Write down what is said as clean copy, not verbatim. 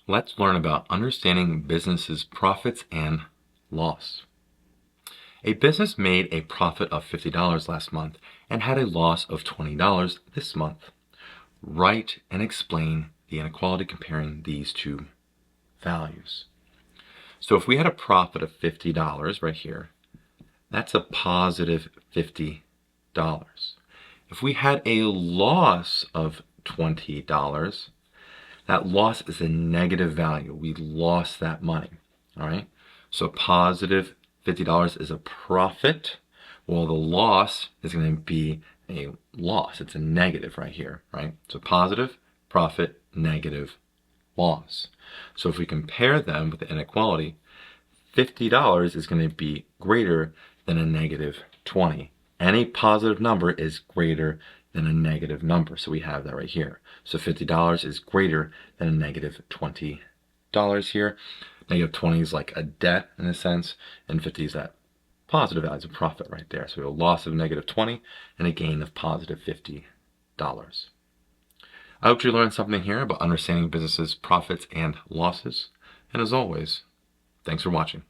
Let's learn about understanding businesses' profits and loss. A business made a profit of $50 last month and had a loss of $20 this month. Write and explain the inequality comparing these two values. So if we had a profit of $50 right here, that's a positive $50. If we had a loss of $20, that loss is a negative value. We lost that money, all right? So positive $50 is a profit, while the loss is going to be a loss. It's a negative right here, right? So positive, profit, negative, loss. So if we compare them with the inequality, $50 is going to be greater than a negative 20. Any positive number is greater than a negative number. So we have that right here. So $50 is greater than a negative $20 here. Negative 20 is like a debt in a sense, and 50 is that positive value, is a profit right there. So we have a loss of negative 20 and a gain of positive $50. I hope you learned something here about understanding businesses' profits and losses. And as always, thanks for watching.